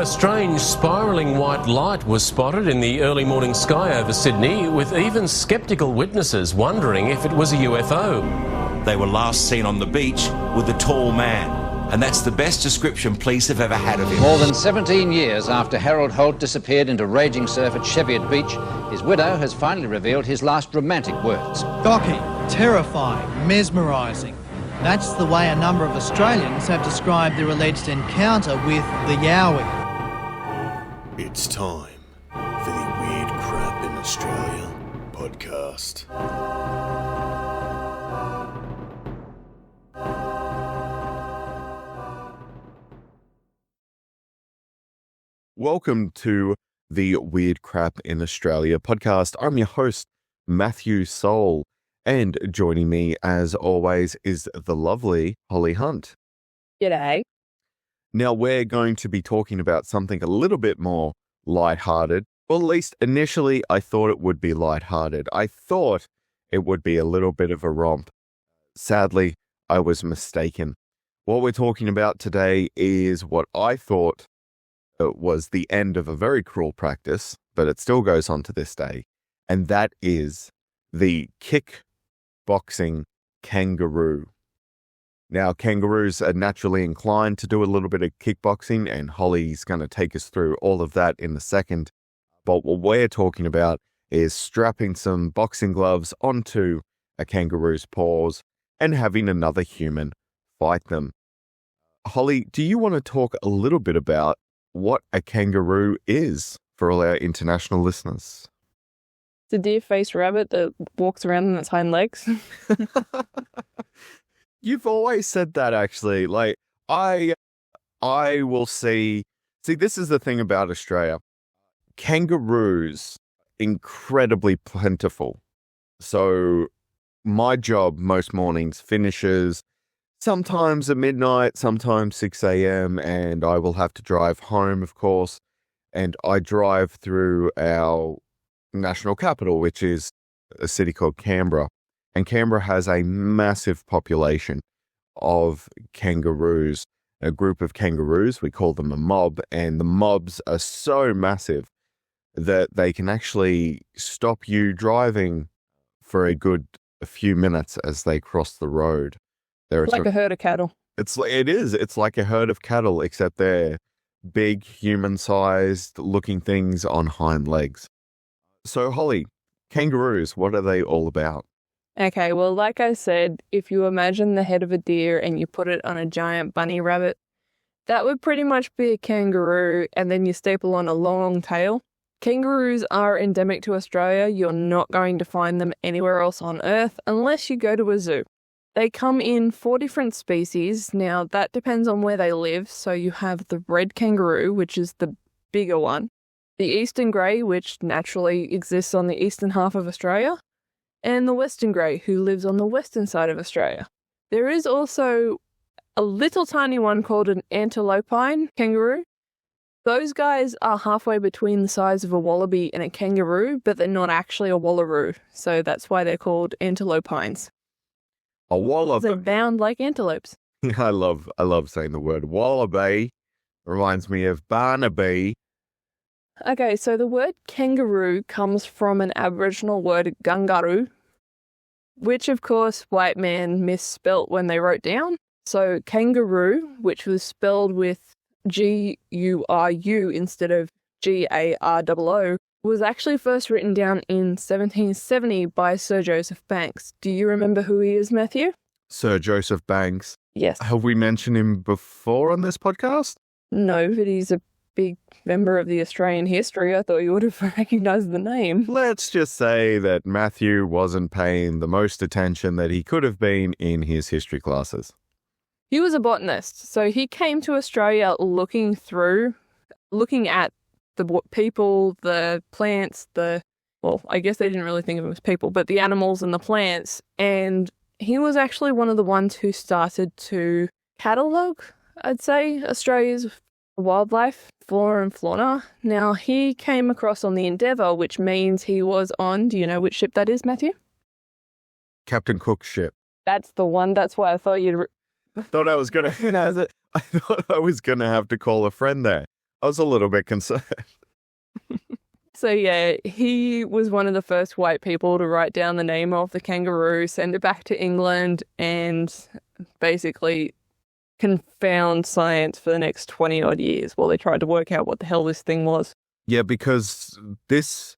A strange spiralling white light was spotted in the early morning sky over Sydney, with even sceptical witnesses wondering if it was a UFO. They were last seen on the beach with a tall man, and that's the best description police have ever had of him. More than 17 years after Harold Holt disappeared into raging surf at Cheviot Beach, his widow has finally revealed his last romantic words. Shocking, terrifying, mesmerising. That's the way a number of Australians have described their alleged encounter with the Yowie. It's time for the Weird Crap in Australia podcast. Welcome to the Weird Crap in Australia podcast. I'm your host, Matthew Soul, and joining me, as always, is the lovely Holly Hunt. G'day. Now, we're going to be talking about something a little bit more lighthearted. Well, at least initially, I thought it would be lighthearted. I thought it would be a little bit of a romp. Sadly, I was mistaken. What we're talking about today is what I thought was the end of a very cruel practice, but it still goes on to this day, and that is the Kickboxing Kangaroo. Now, kangaroos are naturally inclined to do a little bit of kickboxing, and Holly's going to take us through all of that in a second. But what we're talking about is strapping some boxing gloves onto a kangaroo's paws and having another human fight them. Holly, do you want to talk a little bit about what a kangaroo is for all our international listeners? It's a deer-faced rabbit that walks around on its hind legs. You've always said that, actually. Like, I will see, this is the thing about Australia. Kangaroos, incredibly plentiful. So my job most mornings finishes sometimes at midnight, sometimes 6 a.m., and I will have to drive home, of course, and I drive through our national capital, which is a city called Canberra. And Canberra has a massive population of kangaroos, a group of kangaroos. We call them a mob, and the mobs are so massive that they can actually stop you driving for a few minutes as they cross the road. They're like a herd of cattle. It's like a herd of cattle, except they're big, human-sized looking things on hind legs. So, Holly, kangaroos, what are they all about? Okay, well, like I said, if you imagine the head of a deer and you put it on a giant bunny rabbit, that would pretty much be a kangaroo, and then you staple on a long tail. Kangaroos are endemic to Australia. You're not going to find them anywhere else on Earth unless you go to a zoo. They come in 4 different species. Now, that depends on where they live. So you have the red kangaroo, which is the bigger one, the eastern grey, which naturally exists on the eastern half of Australia, and the western grey, who lives on the western side of Australia. There is also a little tiny one called an antilopine kangaroo. Those guys are halfway between the size of a wallaby and a kangaroo, but they're not actually a wallaroo, so that's why they're called antilopines. A wallaby. They're bound like antelopes. I love saying the word wallaby. Reminds me of Barnaby. Okay, so the word kangaroo comes from an Aboriginal word Kangaroo, which of course white man misspelt when they wrote down. So kangaroo, which was spelled with G-U-R-U instead of G-A-R-O-O, was actually first written down in 1770 by Sir Joseph Banks. Do you remember who he is, Matthew? Sir Joseph Banks. Yes. Have we mentioned him before on this podcast? No, but he's a big member of the Australian history. I thought you would have recognised the name. Let's just say that Matthew wasn't paying the most attention that he could have been in his history classes. He was a botanist, so he came to Australia looking at the people, the plants, I guess they didn't really think of them as people, but the animals and the plants, and he was actually one of the ones who started to catalogue, I'd say, Australia's wildlife, flora and fauna. Now, he came across on the Endeavour, which means he was on, do you know which ship that is, Matthew? Captain Cook's ship. That's the one. That's why I thought you'd... I thought I was gonna have to call a friend there. I was a little bit concerned. So yeah, he was one of the first white people to write down the name of the kangaroo, send it back to England, and basically confound science for the next 20 odd years while they tried to work out what the hell this thing was. Yeah, because this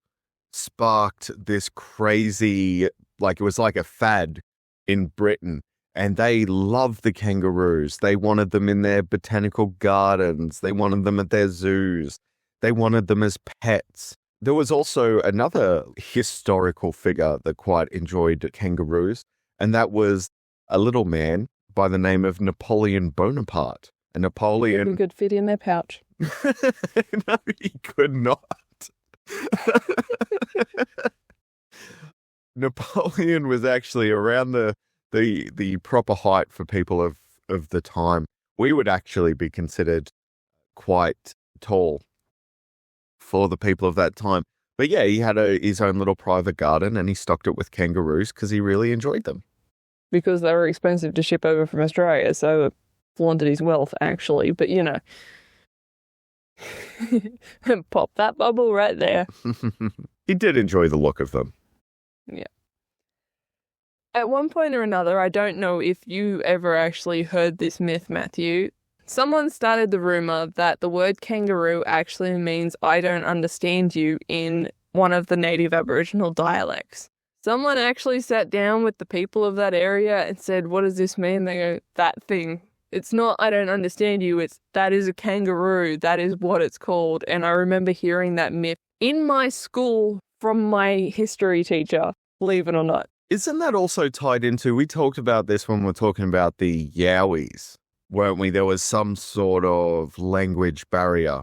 sparked this crazy, like it was like a fad in Britain, and they loved the kangaroos. They wanted them in their botanical gardens. They wanted them at their zoos. They wanted them as pets. There was also another historical figure that quite enjoyed kangaroos, and that was a little man by the name of Napoleon Bonaparte. And Napoleon... He could fit in their pouch. No, he could not. Napoleon was actually around the proper height for people of the time. We would actually be considered quite tall for the people of that time. But yeah, he had his own little private garden, and he stocked it with kangaroos because he really enjoyed them. Because they were expensive to ship over from Australia, so it flaunted his wealth, actually. But, you know, pop that bubble right there. He did enjoy the look of them. Yeah. At one point or another, I don't know if you ever actually heard this myth, Matthew. Someone started the rumor that the word kangaroo actually means I don't understand you in one of the native Aboriginal dialects. Someone actually sat down with the people of that area and said, what does this mean? They go, that thing. It's not I don't understand you, it's that is a kangaroo. That is what it's called. And I remember hearing that myth in my school from my history teacher, believe it or not. Isn't that also tied into, we talked about this when we were talking about the Yowies, weren't we? There was some sort of language barrier.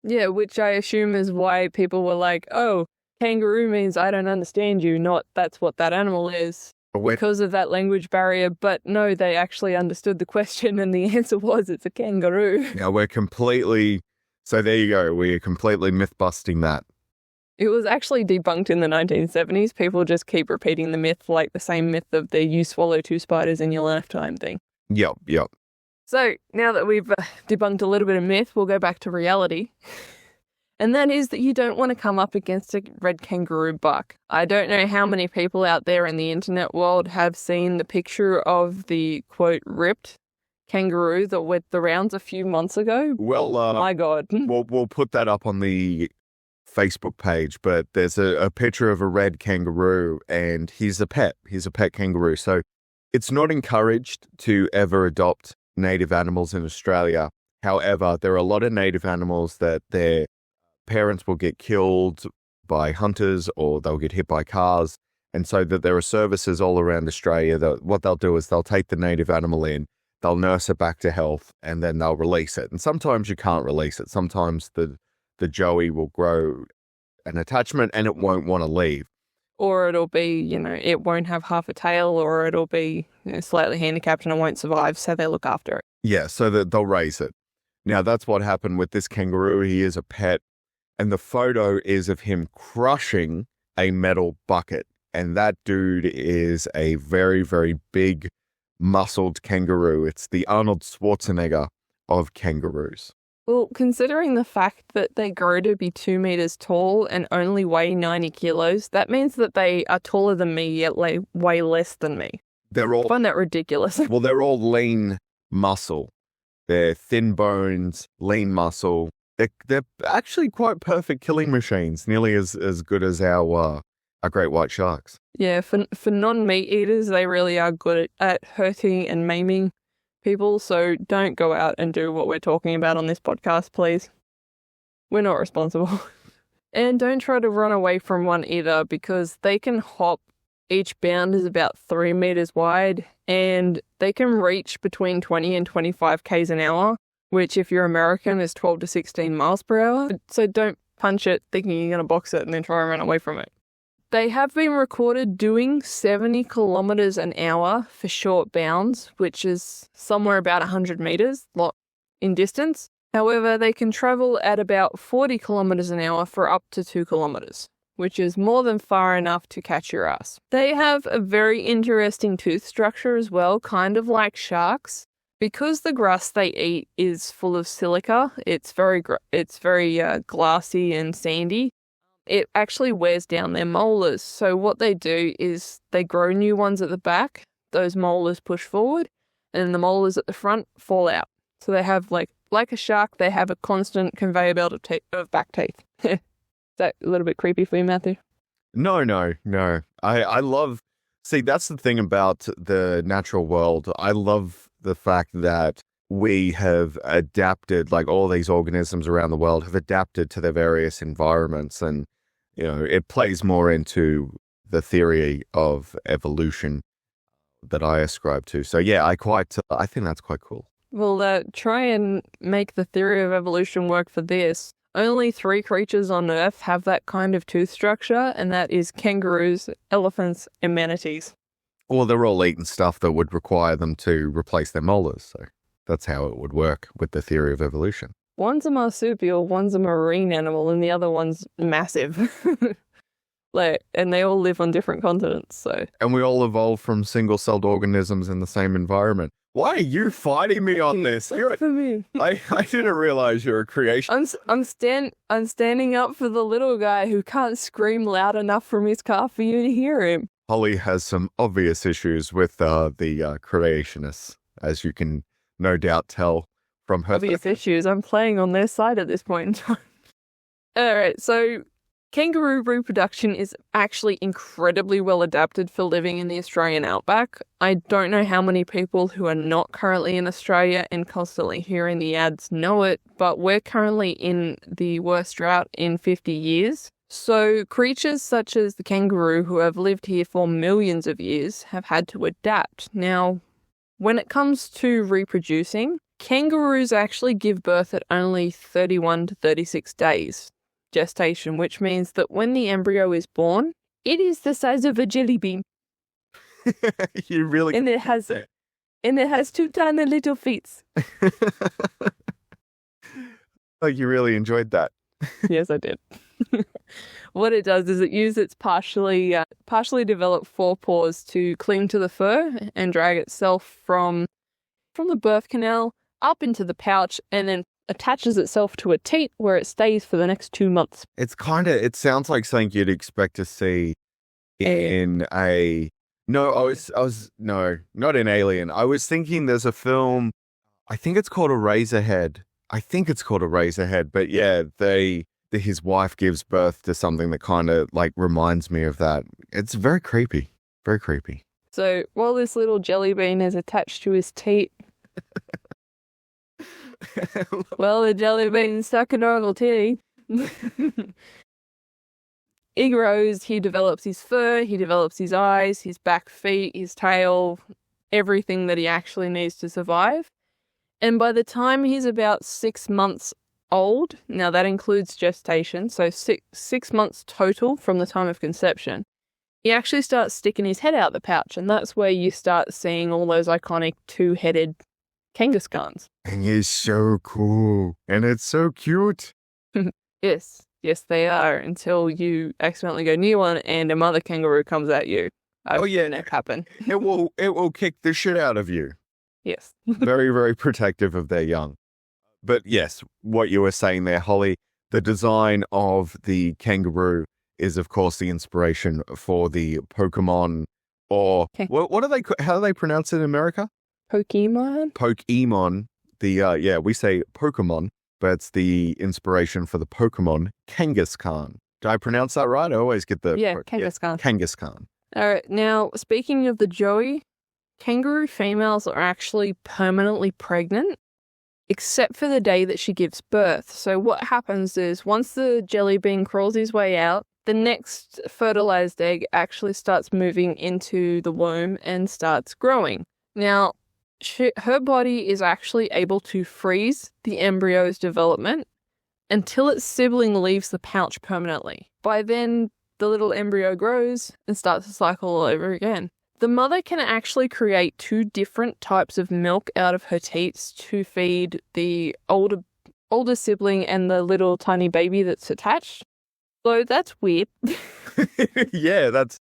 Yeah, which I assume is why people were like, oh, kangaroo means I don't understand you, not that's what that animal is. Because of that language barrier, but no, they actually understood the question and the answer was it's a kangaroo. Yeah, so there you go, we're completely myth-busting that. It was actually debunked in the 1970s. People just keep repeating the myth, like the same myth of the you swallow 2 spiders in your lifetime thing. Yep. So now that we've debunked a little bit of myth, we'll go back to reality. And that is that you don't want to come up against a red kangaroo buck. I don't know how many people out there in the internet world have seen the picture of the, quote, ripped kangaroo that went the rounds a few months ago. Well, my God. We'll put that up on the Facebook page, but there's a picture of a red kangaroo, and he's a pet. He's a pet kangaroo. So it's not encouraged to ever adopt native animals in Australia. However, there are a lot of native animals that their parents will get killed by hunters or they'll get hit by cars. And so that there are services all around Australia that what they'll do is they'll take the native animal in, they'll nurse it back to health, and then they'll release it. And sometimes you can't release it. Sometimes the joey will grow an attachment and it won't want to leave. Or it'll be, it won't have half a tail, or it'll be slightly handicapped and it won't survive, so they look after it. Yeah, so that they'll raise it. Now, that's what happened with this kangaroo. He is a pet. And the photo is of him crushing a metal bucket. And that dude is a very, very big, muscled kangaroo. It's the Arnold Schwarzenegger of kangaroos. Well, considering the fact that they grow to be 2 meters tall and only weigh 90 kilos, that means that they are taller than me, yet weigh less than me. I find that ridiculous. Well, they're all lean muscle. They're thin bones, lean muscle. They're actually quite perfect killing machines, nearly as good as our great white sharks. Yeah, for non-meat eaters, they really are good at hurting and maiming people, so don't go out and do what we're talking about on this podcast, please. We're not responsible. And don't try to run away from one either, because they can hop. Each bound is about 3 meters wide, and they can reach between 20 and 25 k's an hour, which if you're American is 12 to 16 miles per hour. So don't punch it thinking you're going to box it and then try and run away from it. They have been recorded doing 70 kilometers an hour for short bounds, which is somewhere about 100 meters in distance. However, they can travel at about 40 kilometers an hour for up to 2 kilometers, which is more than far enough to catch your ass. They have a very interesting tooth structure as well, kind of like sharks. Because the grass they eat is full of silica, it's very glassy and sandy. It actually wears down their molars. So what they do is they grow new ones at the back. Those molars push forward, and the molars at the front fall out. So they have like a shark. They have a constant conveyor belt of back teeth. Is that a little bit creepy for you, Matthew? No. I love. See, that's the thing about the natural world. I love the fact that we have adapted, like all these organisms around the world have adapted to their various environments. And, it plays more into the theory of evolution that I ascribe to. So, yeah, I think that's quite cool. Well, try and make the theory of evolution work for this. Only 3 creatures on Earth have that kind of tooth structure, and that is kangaroos, elephants, and manatees. Well, they're all eating stuff that would require them to replace their molars, so that's how it would work with the theory of evolution. One's a marsupial, one's a marine animal, and the other one's massive. And they all live on different continents, so. And we all evolved from single-celled organisms in the same environment. Why are you fighting me on this? For me. I didn't realize you're a creation. I'm standing up for the little guy who can't scream loud enough from his car for you to hear him. Holly has some obvious issues with the creationists, as you can no doubt tell from her. Obvious issues. I'm playing on their side at this point in time. All right, so kangaroo reproduction is actually incredibly well adapted for living in the Australian outback. I don't know how many people who are not currently in Australia and constantly hearing the ads know it, but we're currently in the worst drought in 50 years. So creatures such as the kangaroo, who have lived here for millions of years, have had to adapt. Now, when it comes to reproducing, kangaroos actually give birth at only 31 to 36 days gestation, which means that when the embryo is born, it is the size of a jelly bean. You really and it has 2 tiny little feet. Oh, you really enjoyed that. Yes, I did. What it does is it uses its partially developed forepaws to cling to the fur and drag itself from the birth canal up into the pouch, and then attaches itself to a teat where it stays for the next 2 months. It sounds like something you'd expect to see in not in Alien. I was thinking there's a film, I think it's called Eraserhead. But yeah, his wife gives birth to something that kind of like reminds me of that. It's very creepy. Very creepy. So while this little jelly bean is attached to his teat, well, the jelly bean's sucking on the titty. He grows, he develops his fur, he develops his eyes, his back feet, his tail, everything that he actually needs to survive. And by the time he's about 6 months old, now that includes gestation, so six months total from the time of conception, he actually starts sticking his head out the pouch, and that's where you start seeing all those iconic 2-headed Kangaskans. And he's so cool. And it's so cute. Yes, they are, until you accidentally go near one and a mother kangaroo comes at you. I've seen it happen. It will kick the shit out of you. Yes. Very, very protective of their young. But yes, what you were saying there, Holly, the design of the kangaroo is, of course, the inspiration for the Pokemon, or how do they pronounce it in America? Pokemon? Pokemon. We say Pokemon, but it's the inspiration for the Pokemon Kangaskhan. Did I pronounce that right? I always get the... Yeah, Kangaskhan. Kangaskhan. All right, now, speaking of the joey, kangaroo females are actually permanently pregnant, except for the day that she gives birth. So what happens is, once the jelly bean crawls his way out, the next fertilized egg actually starts moving into the womb and starts growing. Now, her body is actually able to freeze the embryo's development until its sibling leaves the pouch permanently. By then, the little embryo grows and starts to cycle all over again. The mother can actually create 2 different types of milk out of her teats to feed the older sibling and the little tiny baby that's attached. So that's weird. Yeah, that's,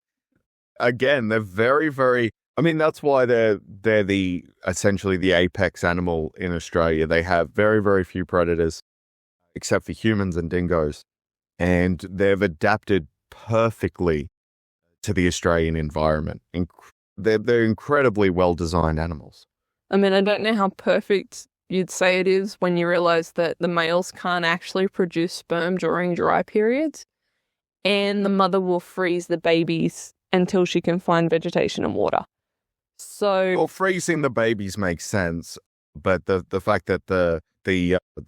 again, they're very, very I mean, that's why they're essentially the apex animal in Australia. They have very, very few predators, except for humans and dingoes. And they've adapted perfectly to the Australian environment. They're incredibly well-designed animals. I mean, I don't know how perfect you'd say it is when you realize that the males can't actually produce sperm during dry periods, and the mother will freeze the babies until she can find vegetation and water. So, well, freezing the babies makes sense, but the fact that the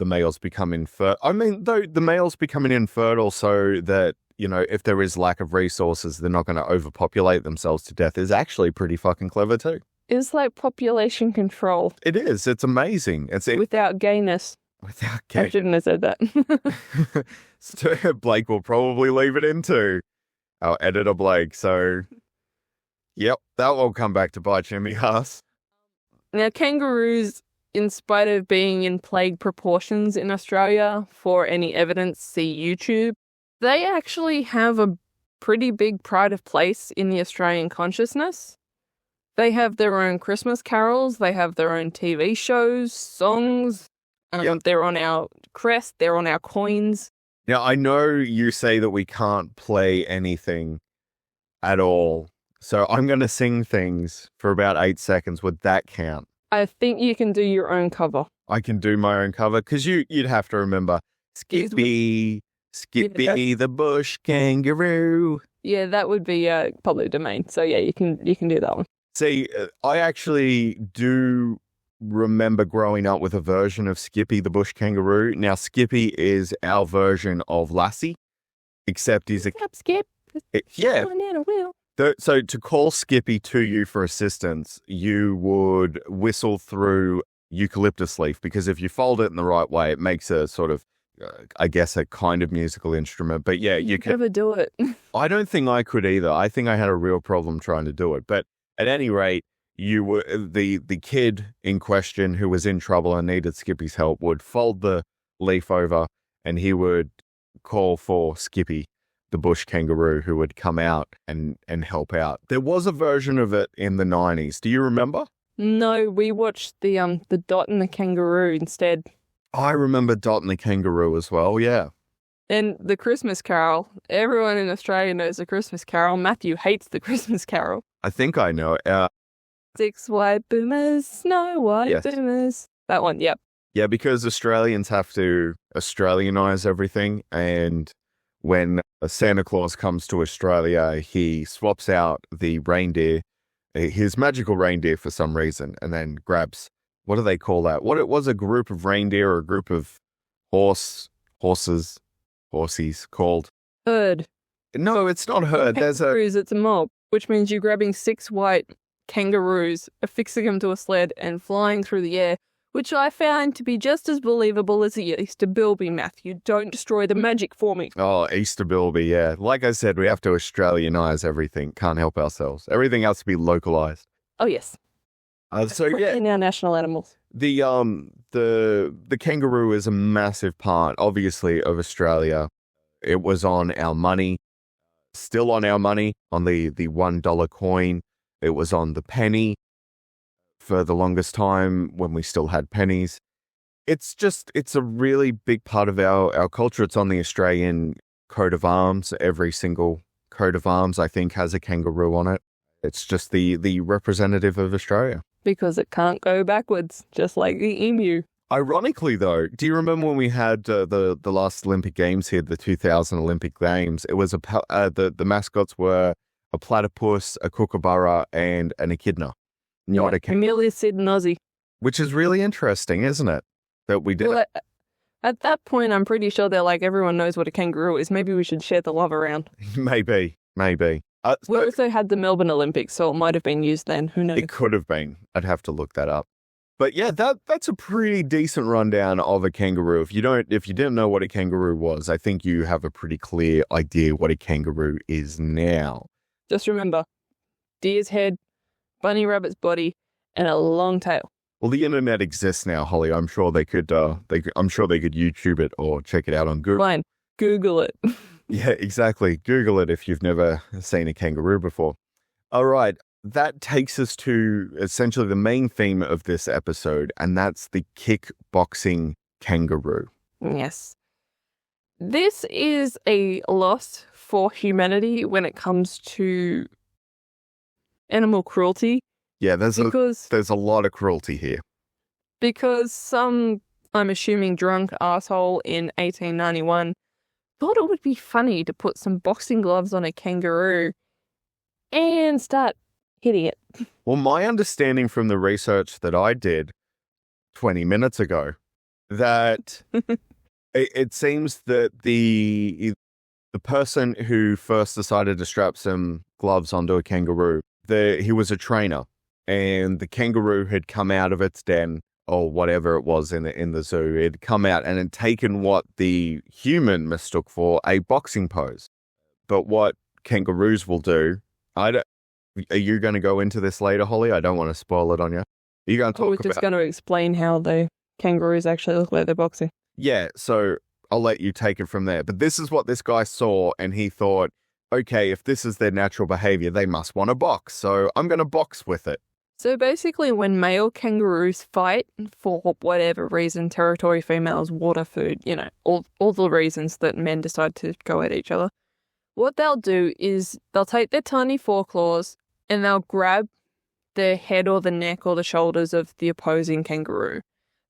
males become infertile. I mean, though the males becoming infertile so that, you know, if there is lack of resources, they're not going to overpopulate themselves to death is actually pretty fucking clever too. it's like population control. It is. It's amazing. Without gayness. Without I gay. shouldn't have said that. So Blake will probably leave it into our editor Blake. So, yep, that will come back to bite you in the ass. Now, kangaroos, in spite of being in plague proportions in Australia, for any evidence, see YouTube, they actually have a pretty big pride of place in the Australian consciousness. They have their own Christmas carols, they have their own TV shows, songs, they're on our crest, they're on our coins. Now, I know you say that we can't play anything at all, so I'm going to sing things for about 8 seconds. Would that count? I think you can do your own cover. I can do my own cover, because you'd have to remember, Skippy, Skippy the bush kangaroo. Yeah, that would be public domain. So yeah, you can do that one. See, I actually do remember growing up with a version of Skippy the bush kangaroo. Now, Skippy is our version of Lassie, except he's Stop, Skip. yeah. Going down a wheel. So to call Skippy to you for assistance, you would whistle through eucalyptus leaf, because if you fold it in the right way, it makes a sort of, I guess, a kind of musical instrument. But yeah, you can never do it. I don't think I could either. I think I had a real problem trying to do it. But at any rate, you were the kid in question who was in trouble and needed Skippy's help would fold the leaf over, and he would call for Skippy the bush kangaroo, who would come out and help out. There was a version of it in the 90s. Do you remember? No, we watched the Dot and the Kangaroo instead. I remember Dot and the Kangaroo as well, yeah. And the Christmas Carol. Everyone in Australia knows the Christmas Carol. Matthew hates the Christmas Carol. I think I know. 6 white boomers, snow white Yes. boomers. That one, yep. Yeah, because Australians have to Australianize everything, and when Santa Claus comes to Australia, he swaps out the reindeer, his magical reindeer for some reason, and then grabs, what do they call that? What it was, a group of reindeer or a group of horses called? Herd. No, it's not herd. There's a, Kangaroos, it's a mob, which means you're grabbing 6 white kangaroos, affixing them to a sled and flying through the air, which I found to be just as believable as the Easter Bilby, Matthew. Don't destroy the magic for me. oh, Easter Bilby, yeah. Like I said, we have to Australianize everything. Can't help ourselves. Everything has to be localized. Oh, yes. So yeah, In our national animals. the kangaroo is a massive part, obviously, of Australia. It was on our money, still on our money, on the $1 coin. It was on the penny for the longest time when we still had pennies. It's a really big part of our culture. It's on the Australian coat of arms. Every single coat of arms, I think, has a kangaroo on it. It's just the representative of Australia. Because it can't go backwards, just like the emu. Ironically, though, do you remember when we had the last Olympic Games here, the 2000 Olympic Games? It was the mascots were a platypus, a kookaburra, and an echidna. Not a kangaroo. Amelia Sid and Ozzy. Which is really interesting, isn't it? That we did. Well, at that point, I'm pretty sure they're like, everyone knows what a kangaroo is. Maybe we should share the love around. Maybe. We also had the Melbourne Olympics, so it might have been used then. Who knows? It could have been. I'd have to look that up. But yeah, that's a pretty decent rundown of a kangaroo. If you didn't know what a kangaroo was, I think you have a pretty clear idea what a kangaroo is now. Just remember, deer's head, bunny rabbit's body, and a long tail. Well, the internet exists now, Holly. I'm sure they could. I'm sure they could YouTube it or check it out on Google. Fine, Google it. Yeah, exactly. Google it if you've never seen a kangaroo before. All right. that takes us to essentially the main theme of this episode, and that's the kickboxing kangaroo. Yes. This is a loss for humanity when it comes to animal cruelty. Yeah, there's a lot of cruelty here. Because some, I'm assuming, drunk asshole in 1891 thought it would be funny to put some boxing gloves on a kangaroo and start hitting it. Well, my understanding from the research that I did 20 minutes ago, that it seems that the person who first decided to strap some gloves onto a kangaroo, he was a trainer, and the kangaroo had come out of its den, or whatever it was in the zoo. It had come out and had taken what the human mistook for a boxing pose. But what kangaroos will do, are you going to go into this later, Holly? I don't want to spoil it on you. Are you going to talk about... I was just going to explain how the kangaroos actually look like they're boxing. Yeah, so I'll let you take it from there. But this is what this guy saw, and he thought, okay, if this is their natural behavior, they must want to box, so I'm going to box with it. So basically, when male kangaroos fight for whatever reason, territory, females, water, food, all the reasons that men decide to go at each other, what they'll do is they'll take their tiny foreclaws and they'll grab the head or the neck or the shoulders of the opposing kangaroo.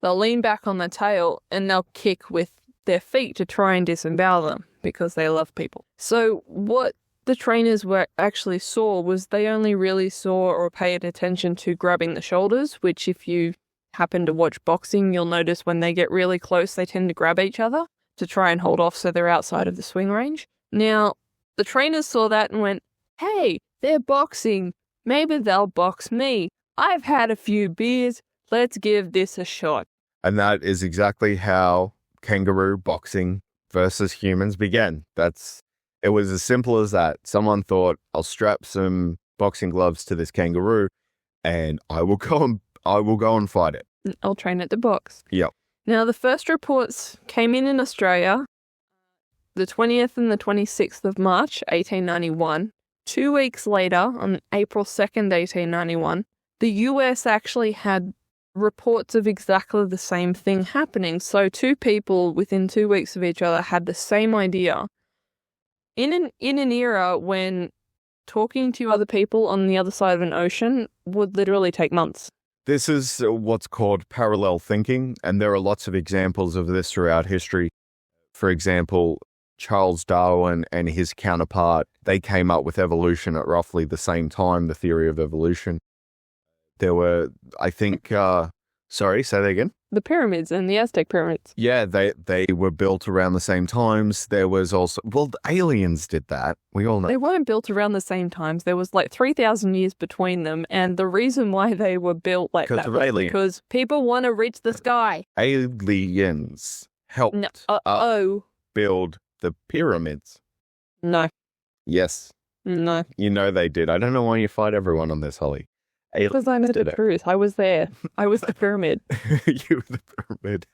They'll lean back on the tail and they'll kick with their feet to try and disembowel them because they love people. So what the trainers actually saw was they only really saw or paid attention to grabbing the shoulders, which if you happen to watch boxing, you'll notice when they get really close, they tend to grab each other to try and hold off so they're outside of the swing range. Now, the trainers saw that and went, hey, they're boxing. Maybe they'll box me. I've had a few beers. Let's give this a shot. And that is exactly how kangaroo boxing versus humans began. It was as simple as that. Someone thought, I'll strap some boxing gloves to this kangaroo and I will go and fight it. I'll train it to box. Yep. Now, the first reports came in Australia the 20th and the 26th of March, 1891. 2 weeks later, on April 2nd, 1891, the US actually had reports of exactly the same thing happening. So 2 people within 2 weeks of each other had the same idea. In an era when talking to other people on the other side of an ocean would literally take months. This is what's called parallel thinking, and there are lots of examples of this throughout history. For example, Charles Darwin and his counterpart, they came up with evolution at roughly the same time, the theory of evolution. There were, I think, sorry, say that again? The pyramids and the Aztec pyramids. Yeah, they were built around the same times. There was also, well, the aliens did that. We all know. They weren't built around the same times. There was like 3,000 years between them. And the reason why they were built like that was because people want to reach the sky. Aliens helped build the pyramids. No. Yes. No. You know they did. I don't know why you fight everyone on this, Holly. Because I know the truth. I was there. I was the pyramid. You were the pyramid.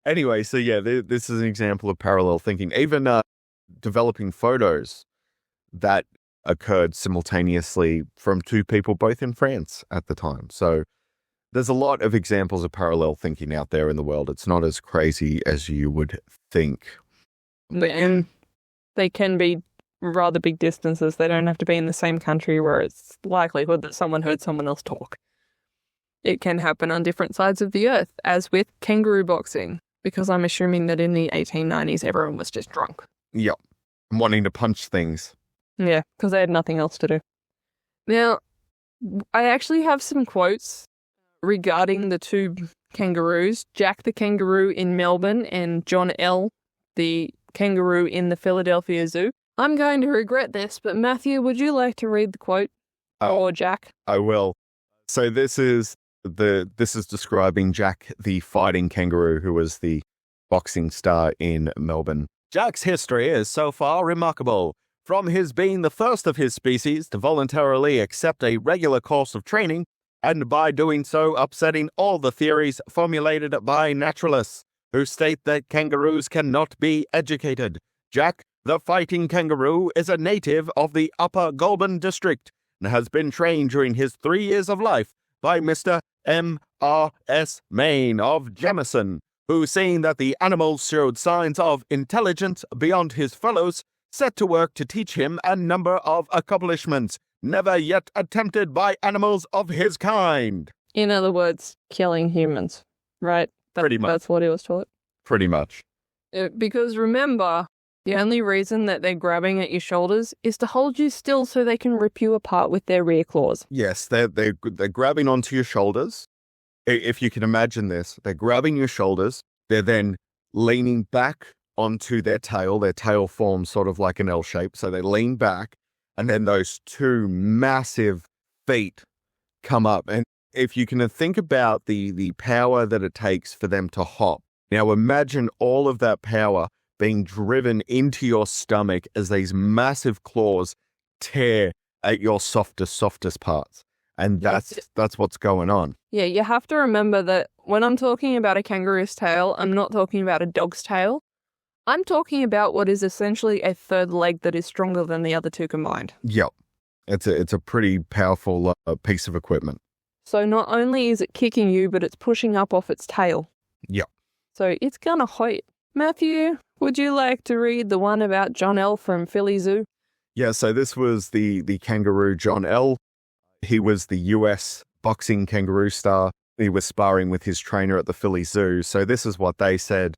Anyway, so yeah, this is an example of parallel thinking. Even developing photos that occurred simultaneously from 2 people, both in France at the time. So there's a lot of examples of parallel thinking out there in the world. It's not as crazy as you would think. And they can be rather big distances. They don't have to be in the same country where it's likelihood that someone heard someone else talk. It can happen on different sides of the earth, as with kangaroo boxing, because I'm assuming that in the 1890s everyone was just drunk. Yep. Wanting to punch things. Yeah, because they had nothing else to do. Now, I actually have some quotes regarding the 2 kangaroos, Jack the kangaroo in Melbourne and John L., the kangaroo in the Philadelphia Zoo. I'm going to regret this, but Matthew, would you like to read the quote? Or Jack? I will. So this is describing Jack the fighting kangaroo, who was the boxing star in Melbourne. Jack's history is so far remarkable. From his being the first of his species to voluntarily accept a regular course of training, and by doing so upsetting all the theories formulated by naturalists who state that kangaroos cannot be educated. Jack, The fighting kangaroo is a native of the Upper Goulburn district and has been trained during his 3 years of life by Mr. M.R.S. Main of Jamison, who, seeing that the animal showed signs of intelligence beyond his fellows, set to work to teach him a number of accomplishments never yet attempted by animals of his kind. In other words, killing humans, right? Pretty much. That's what he was taught. Pretty much. Because remember, the only reason that they're grabbing at your shoulders is to hold you still so they can rip you apart with their rear claws. Yes, they're grabbing onto your shoulders. If you can imagine this, they're grabbing your shoulders. They're then leaning back onto their tail. Their tail forms sort of like an L shape. So they lean back, and then those two massive feet come up. And if you can think about the power that it takes for them to hop. Now imagine all of that power being driven into your stomach as these massive claws tear at your softest parts. And that's what's going on. Yeah, you have to remember that when I'm talking about a kangaroo's tail, I'm not talking about a dog's tail. I'm talking about what is essentially a third leg that is stronger than the other two combined. Yep. It's a pretty powerful piece of equipment. So not only is it kicking you, but it's pushing up off its tail. Yep. So it's gonna hurt. Matthew, would you like to read the one about John L. from Philly Zoo? Yeah, so this was the kangaroo John L. He was the US boxing kangaroo star. He was sparring with his trainer at the Philly Zoo. So this is what they said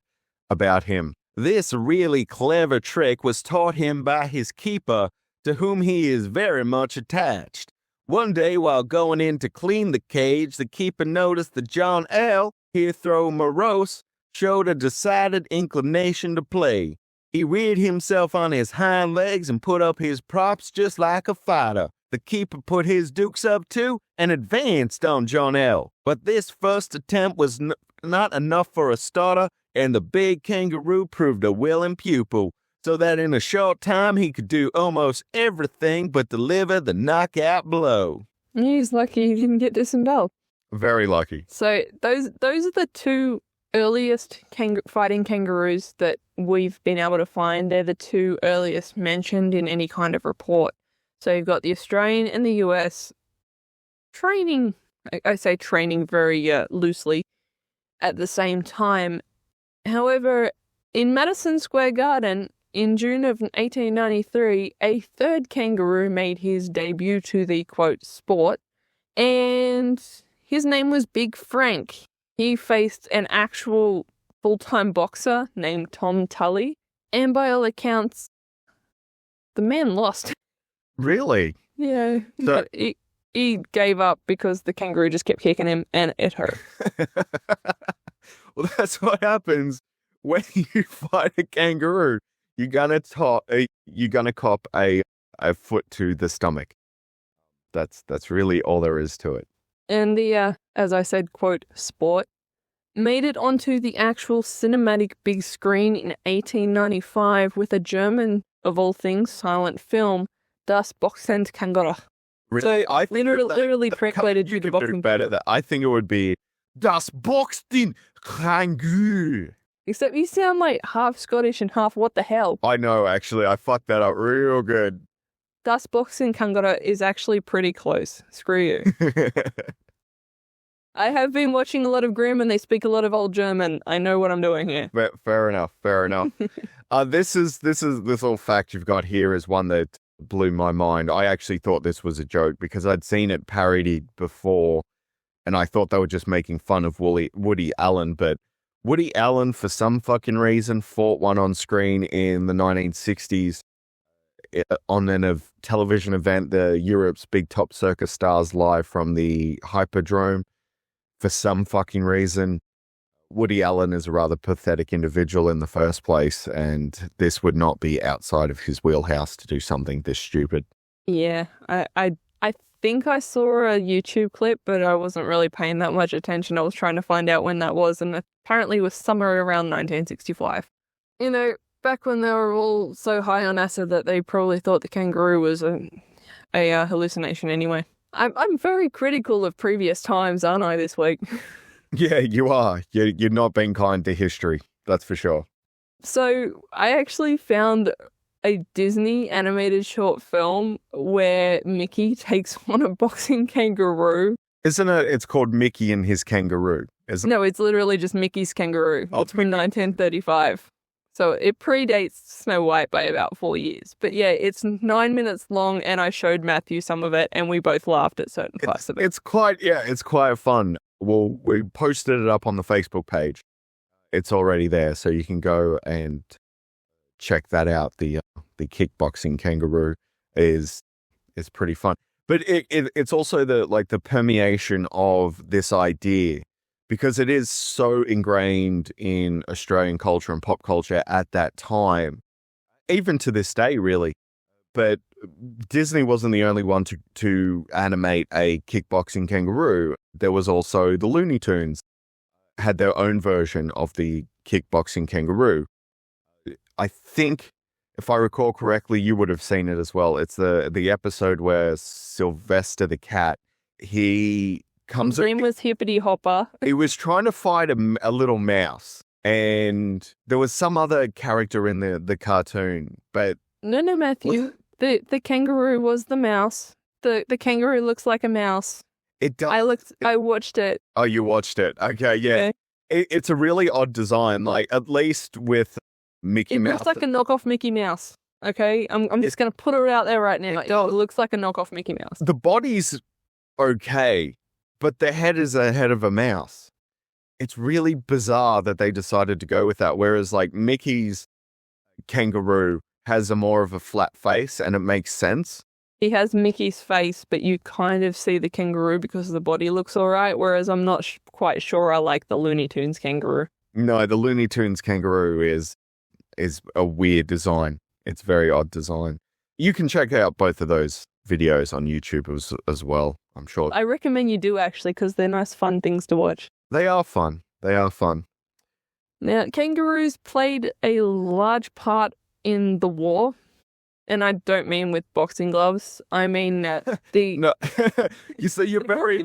about him. This really clever trick was taught him by his keeper, to whom he is very much attached. One day while going in to clean the cage, the keeper noticed that John L., here throw morose, showed a decided inclination to play. He reared himself on his hind legs and put up his props just like a fighter. The keeper put his dukes up too and advanced on John L. But this first attempt was not enough for a starter, and the big kangaroo proved a willing pupil, so that in a short time he could do almost everything but deliver the knockout blow. He's lucky he didn't get disemboweled. Very lucky. So those are the two earliest fighting kangaroos that we've been able to find. They're the two earliest mentioned in any kind of report. So you've got the Australian and the US training, I say training very loosely, at the same time. However, in Madison Square Garden, in June of 1893, a third kangaroo made his debut to the, quote, sport, and his name was Big Frank. He faced an actual full-time boxer named Tom Tully, and by all accounts, the man lost. Really? Yeah, but he gave up because the kangaroo just kept kicking him, and it hurt. Well, that's what happens when you fight a kangaroo. You're gonna cop a foot to the stomach. That's really all there is to it. And the, as I said, quote, sport, made it onto the actual cinematic big screen in 1895 with a German, of all things, silent film, Das Boxing Kangaroo. Really? So I literally translated you the boxing. Better that. I think it would be Das Boxing Kangaroo. Except you sound like half Scottish and half what the hell. I know, actually. I fucked that up real good. Das Boxing Kangaroo is actually pretty close. Screw you. I have been watching a lot of Grimm and they speak a lot of old German. I know what I'm doing here. Fair enough. This little fact you've got here is one that blew my mind. I actually thought this was a joke because I'd seen it parodied before and I thought they were just making fun of Woody Allen, but Woody Allen, for some fucking reason, fought one on screen in the 1960s on a television event, the Europe's Big Top Circus Stars live from the Hyperdrome. For some fucking reason, Woody Allen is a rather pathetic individual in the first place, and this would not be outside of his wheelhouse to do something this stupid. Yeah, I think I saw a YouTube clip, but I wasn't really paying that much attention. I was trying to find out when that was, and apparently it was somewhere around 1965. You know, back when they were all so high on acid that they probably thought the kangaroo was a hallucination anyway. I'm very critical of previous times, aren't I, this week? Yeah, you are. You're not being kind to history, that's for sure. So I actually found a Disney animated short film where Mickey takes on a boxing kangaroo. Isn't it? It's called Mickey and His Kangaroo. Isn't No, it's literally just Mickey's Kangaroo. Oh, It's from 1935. So it predates Snow White by about 4 years. But yeah, it's 9 minutes long, and I showed Matthew some of it, and we both laughed at certain parts of it. It's quite fun. Well, we posted it up on the Facebook page. It's already there, so you can go and check that out. The Kickboxing Kangaroo is pretty fun. But it's also the permeation of this idea, because it is so ingrained in Australian culture and pop culture at that time, even to this day, really. But Disney wasn't the only one to animate a kickboxing kangaroo. There was also the Looney Tunes had their own version of the kickboxing kangaroo. I think, if I recall correctly, you would have seen it as well. It's the episode where Sylvester the cat, he comes... His name was Hippity Hopper. He was trying to fight a little mouse, and there was some other character in the cartoon, but... No, Matthew. The kangaroo was the mouse. The kangaroo looks like a mouse. It does. I watched it. Oh, you watched it. Okay, yeah. It's a really odd design, like, at least with Mickey Mouse. It looks like a knockoff Mickey Mouse. Okay? I'm just going to put it out there right now. It looks like a knockoff Mickey Mouse. The body's okay, but the head is a head of a mouse. It's really bizarre that they decided to go with that, whereas, like, Mickey's kangaroo has a more of a flat face, and it makes sense. He has Mickey's face, but you kind of see the kangaroo because the body looks all right, whereas I'm not quite sure I like the Looney Tunes kangaroo. No, the Looney Tunes kangaroo is a weird design. It's a very odd design. You can check out both of those videos on YouTube as well, I'm sure. I recommend you do, actually, because they're nice, fun things to watch. They are fun. Now, kangaroos played a large part in the war. And I don't mean with boxing gloves. I mean the... No, you're very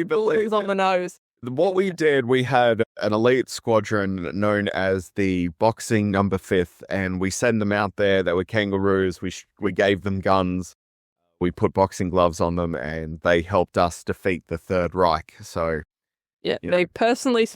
believing on the nose. What we did, we had an elite squadron known as the Boxing Number 5th, and we sent them out there. They were kangaroos. We gave them guns. We put boxing gloves on them, and they helped us defeat the Third Reich. So... Yeah, they personally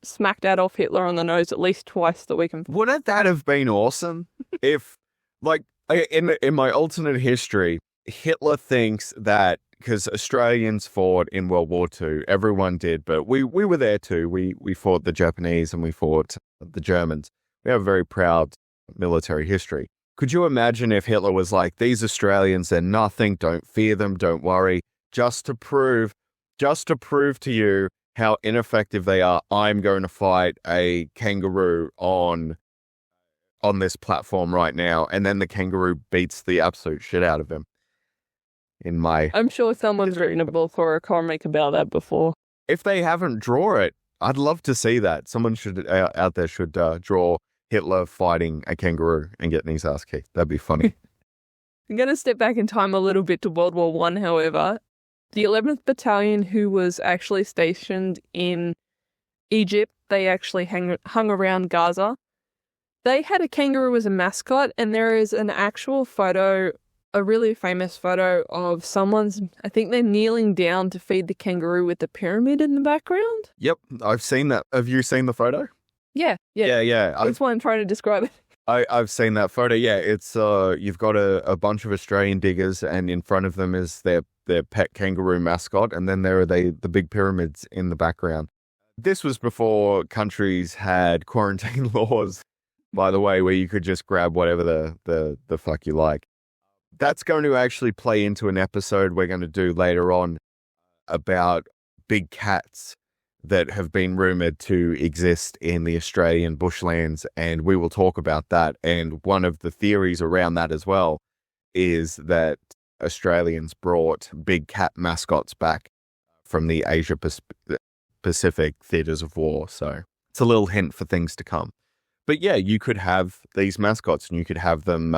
smacked Adolf Hitler on the nose at least twice that we can... Wouldn't that have been awesome if, like... In my alternate history, Hitler thinks that because Australians fought in World War II, everyone did, but we were there too. We fought the Japanese and we fought the Germans. We have a very proud military history. Could you imagine if Hitler was like, these Australians, they're nothing, don't fear them, don't worry, just to prove to you how ineffective they are, I'm going to fight a kangaroo on this platform right now, and then the kangaroo beats the absolute shit out of him. I'm sure someone's written a book or a comic about that before. If they haven't drawn it, I'd love to see that. Someone out there should draw Hitler fighting a kangaroo and getting his ass kicked. That'd be funny. I'm going to step back in time a little bit to World War I, however. The 11th Battalion, who was actually stationed in Egypt, they actually hung around Gaza. They had a kangaroo as a mascot, and there is an actual photo, a really famous photo of I think they're kneeling down to feed the kangaroo with the pyramid in the background. Yep, I've seen that. Have you seen the photo? Yeah. That's why I'm trying to describe it. I've seen that photo, yeah. It's, you've got a bunch of Australian diggers, and in front of them is their pet kangaroo mascot, and then there are the big pyramids in the background. This was before countries had quarantine laws, by the way, where you could just grab whatever the fuck you like. That's going to actually play into an episode we're going to do later on about big cats that have been rumored to exist in the Australian bushlands, and we will talk about that. And one of the theories around that as well is that Australians brought big cat mascots back from the Asia Pacific theaters of war. So it's a little hint for things to come. But yeah, you could have these mascots and you could have them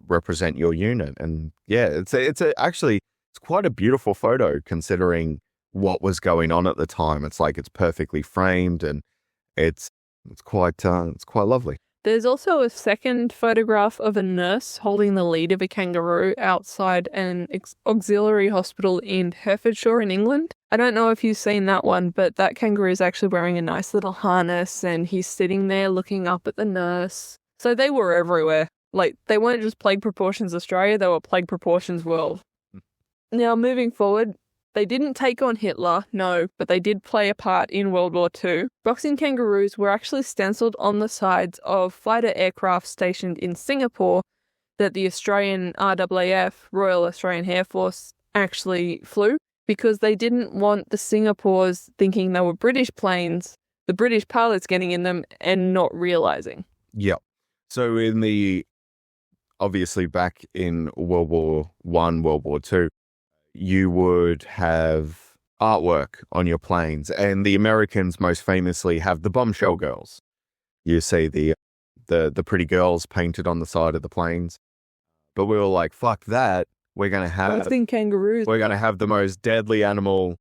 represent your unit. And yeah, it's quite a beautiful photo considering what was going on at the time. It's like it's perfectly framed and it's quite lovely. There's also a second photograph of a nurse holding the lead of a kangaroo outside an auxiliary hospital in Herefordshire in England. I don't know if you've seen that one, but that kangaroo is actually wearing a nice little harness and he's sitting there looking up at the nurse. So they were everywhere. Like, they weren't just plague proportions Australia, they were plague proportions world. Now, moving forward, they didn't take on Hitler, no, but they did play a part in World War II. Boxing kangaroos were actually stenciled on the sides of fighter aircraft stationed in Singapore that the Australian RAAF, Royal Australian Air Force, actually flew because they didn't want the Singapores thinking they were British planes, the British pilots getting in them and not realising. Yep. So obviously back in World War I, World War II, you would have artwork on your planes, and the Americans most famously have the bombshell girls. You see the pretty girls painted on the side of the planes. But we were like, fuck that. We're going to have Boxing kangaroos. We're going to have the most deadly animal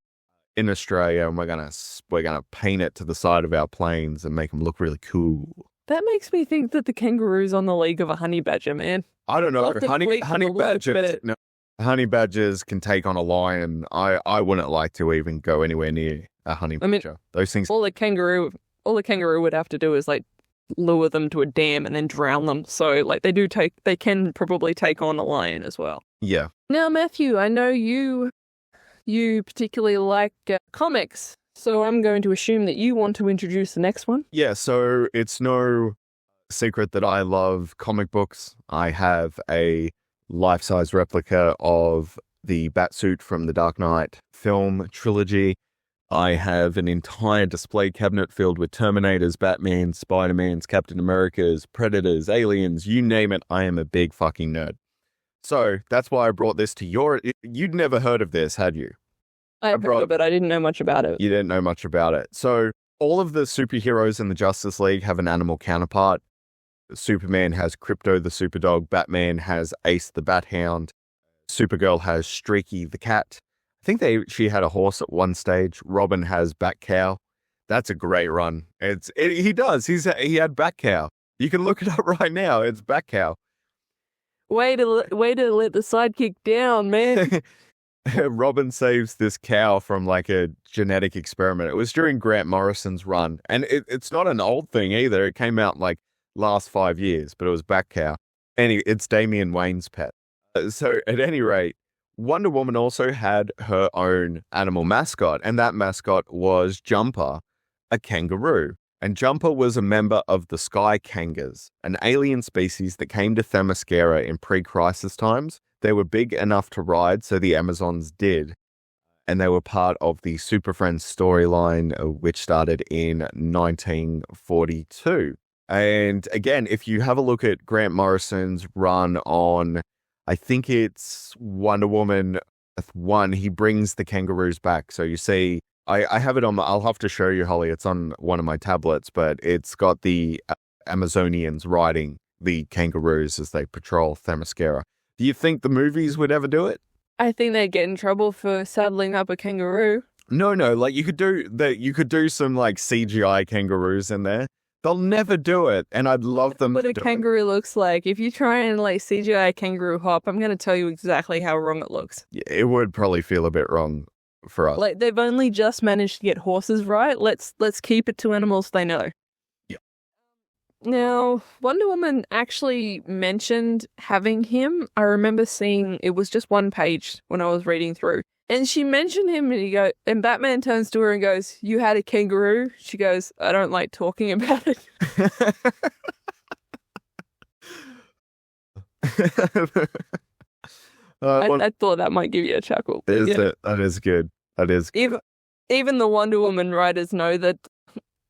in Australia, and we're going to paint it to the side of our planes and make them look really cool. That makes me think that the kangaroo's on the league of a honey badger, man. I don't know. Love to Honey tweet the badgers. No, honey badgers can take on a lion. I wouldn't like to even go anywhere near a honey badger. Those things. All the kangaroo would have to do is like lure them to a dam and then drown them. So like they can probably take on a lion as well. Yeah. Now, Matthew, I know you particularly like comics. So I'm going to assume that you want to introduce the next one. Yeah, so it's no secret that I love comic books. I have a life-size replica of the Batsuit from the Dark Knight film trilogy. I have an entire display cabinet filled with Terminators, Batman, Spider-Mans, Captain Americas, Predators, Aliens, you name it. I am a big fucking nerd. So that's why I brought this to you'd never heard of this, had you? I've heard of it. I didn't know much about it. You didn't know much about it. So all of the superheroes in the Justice League have an animal counterpart. Superman has Krypto the Superdog. Batman has Ace the Bat-Hound. Supergirl has Streaky the cat. I think she had a horse at one stage. Robin has Bat-Cow. That's a great run. He had Bat-Cow. You can look it up right now. It's Bat-Cow. Way to let the sidekick down, man. Robin saves this cow from like a genetic experiment. It was during Grant Morrison's run. And it's not an old thing either. It came out like last 5 years, but it was Bat-Cow. Anyway, it's Damian Wayne's pet. So at any rate, Wonder Woman also had her own animal mascot, and that mascot was Jumper, a kangaroo. And Jumper was a member of the Sky Kangas, an alien species that came to Themyscira in pre-crisis times. They were big enough to ride, so the Amazons did. And they were part of the Super Friends storyline, which started in 1942. And again, if you have a look at Grant Morrison's run on, I think it's Wonder Woman 1, he brings the kangaroos back. So you see, I have it on, I'll have to show you, Holly, it's on one of my tablets, but it's got the Amazonians riding the kangaroos as they patrol Themyscira. Do you think the movies would ever do it? I think they'd get in trouble for saddling up a kangaroo. No, like you could do some like CGI kangaroos in there. They'll never do it, and I'd love them. What a kangaroo looks like. If you try and like CGI kangaroo hop, I'm going to tell you exactly how wrong it looks. Yeah, it would probably feel a bit wrong for us. Like they've only just managed to get horses right. Let's keep it to animals they know. Yeah. Now, Wonder Woman actually mentioned having him. I remember seeing it was just one page when I was reading through. And she mentioned him, and Batman turns to her and goes, "You had a kangaroo?" She goes, "I don't like talking about it." I thought that might give you a chuckle. That is good. That is good. Even the Wonder Woman writers know that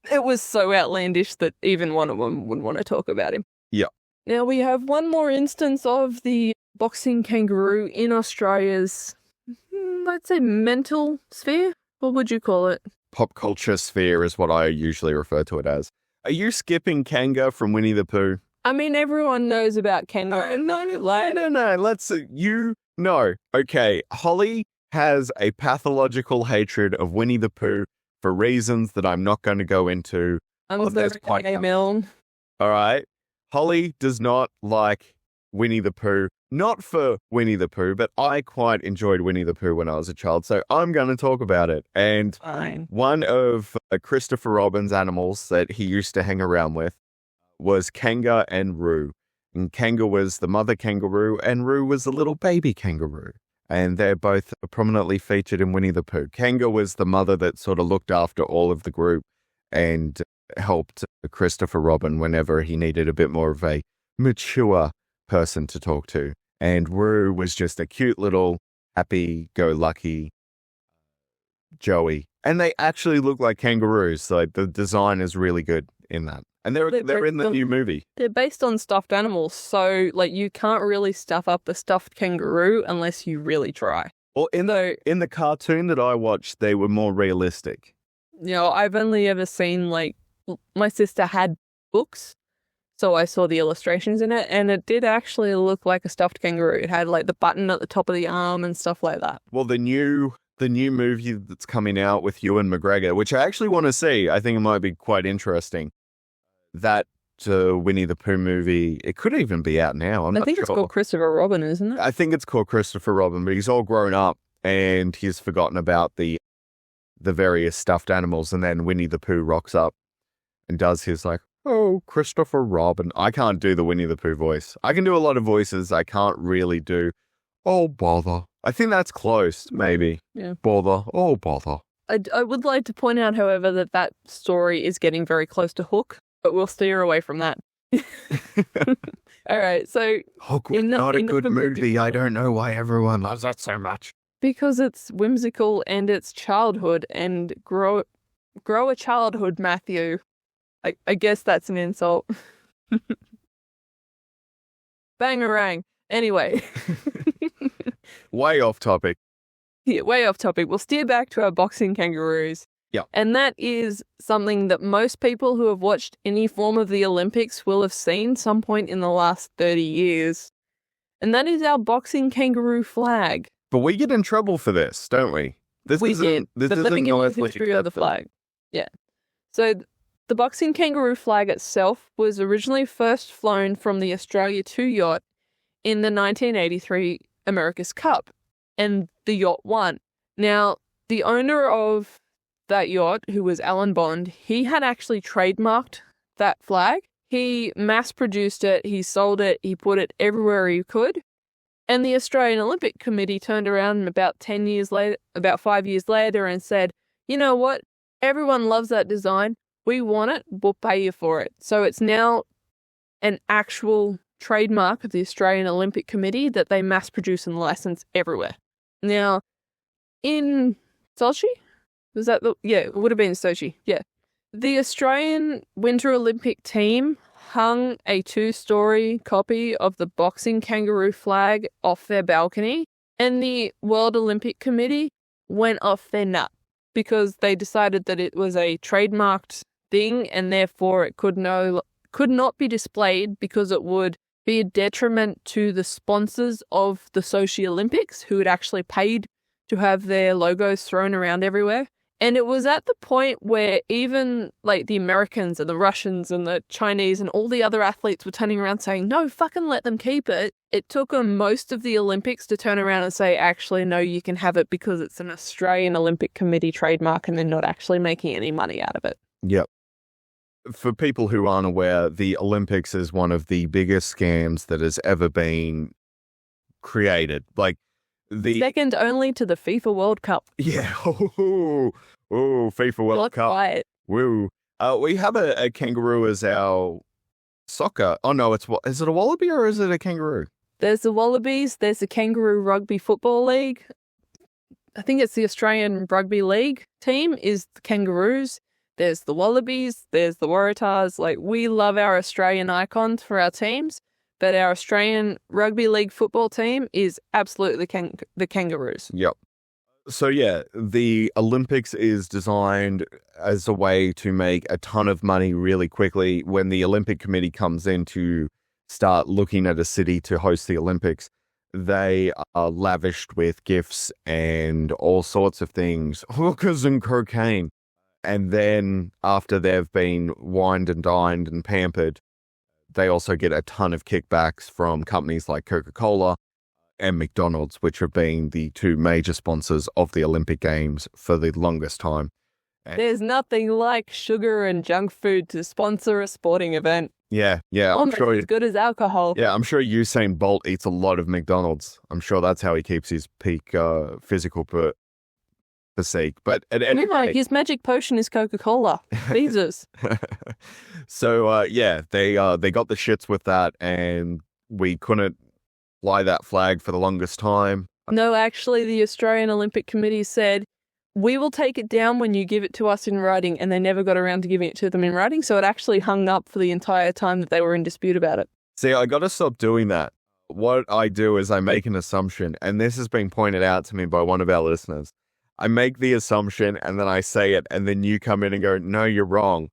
it was so outlandish that even Wonder Woman wouldn't want to talk about him. Yeah. Now we have one more instance of the boxing kangaroo in Australia's, let's say, mental sphere. What would you call it? Pop culture sphere is what I usually refer to it as. Are you skipping Kanga from Winnie the Pooh? I mean, everyone knows about Kanga. No. Okay, Holly has a pathological hatred of Winnie the Pooh for reasons that I'm not going to go into. I'm sorry, Emil. All right. Holly does not like Winnie the Pooh. Not for Winnie the Pooh, but I quite enjoyed Winnie the Pooh when I was a child, so I'm going to talk about it. And Fine. one of Christopher Robin's animals that he used to hang around with was Kanga and Roo. And Kanga was the mother kangaroo, and Roo was the little baby kangaroo. And they're both prominently featured in Winnie the Pooh. Kanga was the mother that sort of looked after all of the group and helped Christopher Robin whenever he needed a bit more of a mature person to talk to. And Roo was just a cute little happy-go-lucky Joey. And they actually look like kangaroos, so the design is really good in that. And they're in the new movie. They're based on stuffed animals, so like you can't really stuff up a stuffed kangaroo unless you really try. Well, in the cartoon that I watched, they were more realistic. You know, I've only ever seen, like, my sister had books, so I saw the illustrations in it, and it did actually look like a stuffed kangaroo. It had, like, the button at the top of the arm and stuff like that. Well, the new movie that's coming out with Ewan McGregor, which I actually want to see, I think it might be quite interesting. That Winnie the Pooh movie, it could even be out now. I think it's called Christopher Robin, isn't it? I think it's called Christopher Robin, but he's all grown up and he's forgotten about the various stuffed animals. And then Winnie the Pooh rocks up and does his like, oh, Christopher Robin. I can't do the Winnie the Pooh voice. I can do a lot of voices. I can't really do, oh, bother. I think that's close, maybe. Yeah. Bother. Oh, bother. I would like to point out, however, that story is getting very close to Hook, but we'll steer away from that. All right, so... Hook was not a good movie. I don't know why everyone loves that so much. Because it's whimsical and it's childhood, and grow a childhood, Matthew. I guess that's an insult. Bangarang. Anyway. Way off topic. Yeah, way off topic. We'll steer back to our boxing kangaroos. Yeah. And that is something that most people who have watched any form of the Olympics will have seen some point in the last 30 years. And that is our boxing kangaroo flag. But we get in trouble for this, don't we? We did. But let me give you the history of the flag. Yeah. So the boxing kangaroo flag itself was originally first flown from the Australia 2 yacht in the 1983 America's Cup. And the yacht won. Now, the owner of that yacht, who was Alan Bond, he had actually trademarked that flag. He mass-produced it, he sold it, he put it everywhere he could. And the Australian Olympic Committee turned around about 5 years later and said, you know what, everyone loves that design, we want it, we'll pay you for it. So it's now an actual trademark of the Australian Olympic Committee that they mass-produce and license everywhere. Now, in Sochi? it would have been Sochi, yeah. The Australian Winter Olympic team hung a 2-story copy of the boxing kangaroo flag off their balcony, and the World Olympic Committee went off their nut because they decided that it was a trademarked thing and therefore it could not be displayed because it would be a detriment to the sponsors of the Sochi Olympics who had actually paid to have their logos thrown around everywhere. And it was at the point where even like the Americans and the Russians and the Chinese and all the other athletes were turning around saying, no, fucking let them keep it. It took them most of the Olympics to turn around and say, actually, no, you can have it because it's an Australian Olympic Committee trademark and they're not actually making any money out of it. Yep. For people who aren't aware, the Olympics is one of the biggest scams that has ever been created. Like second only to the FIFA World Cup. Yeah. Oh, FIFA World Cup. Quiet. Woo. We have a kangaroo as our soccer. Oh no, is it a wallaby or is it a kangaroo? There's the Wallabies. There's the Kangaroo Rugby Football League. I think it's the Australian Rugby League team is the Kangaroos. There's the Wallabies. There's the Waratahs. Like, we love our Australian icons for our teams, but our Australian Rugby League football team is absolutely the Kangaroos. Yep. So yeah, the Olympics is designed as a way to make a ton of money really quickly. When the Olympic Committee comes in to start looking at a city to host the Olympics, they are lavished with gifts and all sorts of things, hookers and cocaine. And then after they've been wined and dined and pampered, they also get a ton of kickbacks from companies like Coca-Cola and McDonald's, which have been the two major sponsors of the Olympic Games for the longest time. There's nothing like sugar and junk food to sponsor a sporting event. Yeah, I'm Almost sure. as good as alcohol. Yeah, I'm sure Usain Bolt eats a lot of McDonald's. I'm sure that's how he keeps his peak physical physique. But at any Anyway, rate, his magic potion is Coca-Cola. Jesus. so they got the shits with that, and we couldn't fly that flag for the longest time. No, actually, the Australian Olympic Committee said, we will take it down when you give it to us in writing, and they never got around to giving it to them in writing, so it actually hung up for the entire time that they were in dispute about it. See, I got to stop doing that. What I do is I make an assumption, and this has been pointed out to me by one of our listeners. I make the assumption, and then I say it, and then you come in and go, no, you're wrong.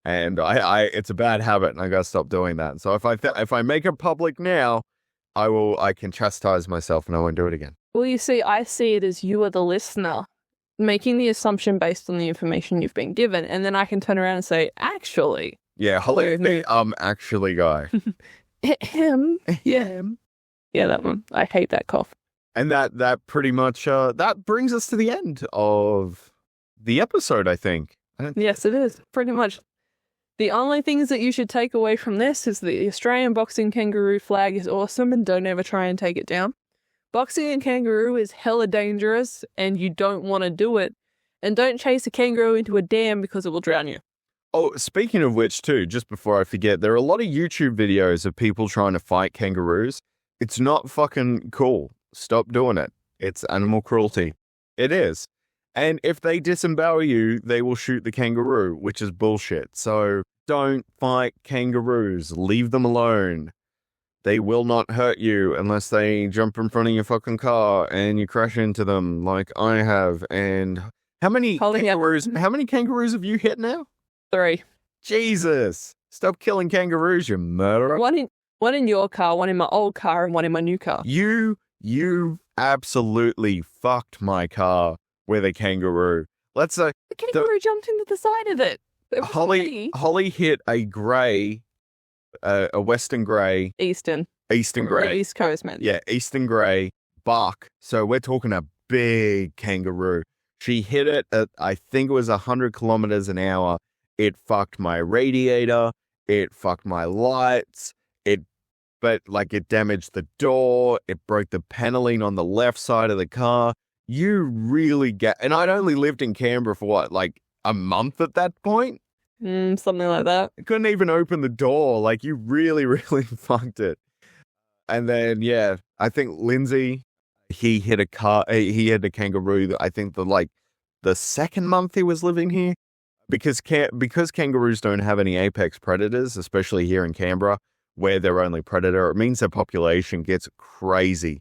And it's a bad habit, and I got to stop doing that. So if I make it public now, I can chastise myself, and I won't do it again. Well, you see, I see it as you are the listener, making the assumption based on the information you've been given, and then I can turn around and say, actually. Yeah, Holly, actually, guy. Yeah, that one. I hate that cough. And that pretty much, that brings us to the end of the episode, I think. Yes, it is, pretty much. The only things that you should take away from this is the Australian boxing kangaroo flag is awesome, and don't ever try and take it down. Boxing and kangaroo is hella dangerous, and you don't want to do it. And don't chase a kangaroo into a dam because it will drown you. Oh, speaking of which, too, just before I forget, there are a lot of YouTube videos of people trying to fight kangaroos. It's not fucking cool. Stop doing it. It's animal cruelty. It is. And if they disembowel you, they will shoot the kangaroo, which is bullshit. So don't fight kangaroos. Leave them alone. They will not hurt you unless they jump in front of your fucking car and you crash into them like I have. And how many kangaroos have you hit now? 3. Jesus. Stop killing kangaroos, you murderer. One in your car, one in my old car, and one in my new car. You absolutely fucked my car with a kangaroo. Let's say the kangaroo jumped into the side of it. Holly hit a grey, a Western grey. Eastern Grey. East Coast, man. Yeah, Eastern Grey buck. So we're talking a big kangaroo. She hit it at, I think it was 100 kilometers an hour. It fucked my radiator. It fucked my lights. It damaged the door. It broke the paneling on the left side of the car. You really and I'd only lived in Canberra for what, like a month at that point? Something like that. I couldn't even open the door. Like, you really, really fucked it. And then, yeah, I think Lindsay, he hit a kangaroo. I think the second month he was living here, because kangaroos don't have any apex predators, especially here in Canberra, where their only predator, it means their population gets crazy.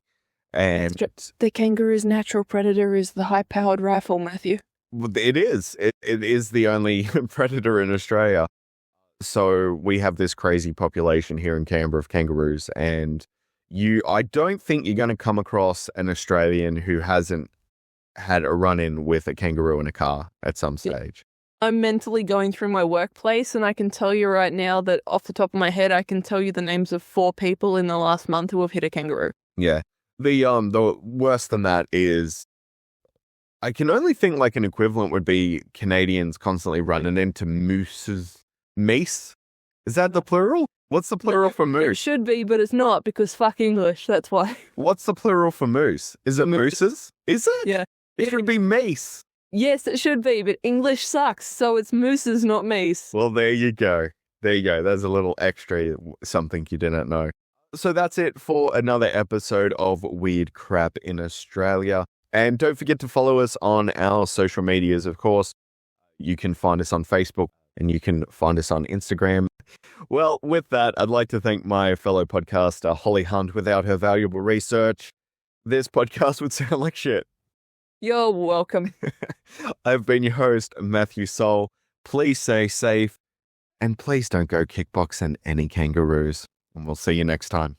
And the kangaroo's natural predator is the high-powered rifle, Matthew. It is. It is the only predator in Australia. So we have this crazy population here in Canberra of kangaroos, and I don't think you're going to come across an Australian who hasn't had a run-in with a kangaroo in a car at some stage. I'm mentally going through my workplace, and I can tell you right now that off the top of my head, I can tell you the names of 4 people in the last month who have hit a kangaroo. Yeah. The worse than that is, I can only think like an equivalent would be Canadians constantly running into mooses. Meese? Is that the plural? What's the plural for moose? It should be, but it's not because fuck English, that's why. What's the plural for moose? Is it mooses? Is it? Yeah. It should be meese. Yes, it should be, but English sucks, so it's mooses, not meese. Well, there you go. There's a little extra something you didn't know. So that's it for another episode of Weird Crap in Australia. And don't forget to follow us on our social medias, of course. You can find us on Facebook and you can find us on Instagram. Well, with that, I'd like to thank my fellow podcaster, Holly Hunt. Without her valuable research, this podcast would sound like shit. You're welcome. I've been your host, Matthew Soul. Please stay safe and please don't go kickboxing any kangaroos. And we'll see you next time.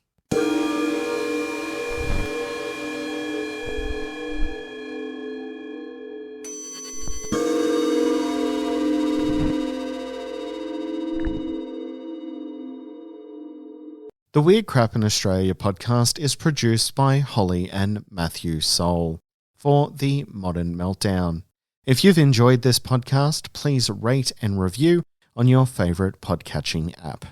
The Weird Crap in Australia podcast is produced by Holly and Matthew Soul for The Modern Meltdown. If you've enjoyed this podcast, please rate and review on your favourite podcatching app.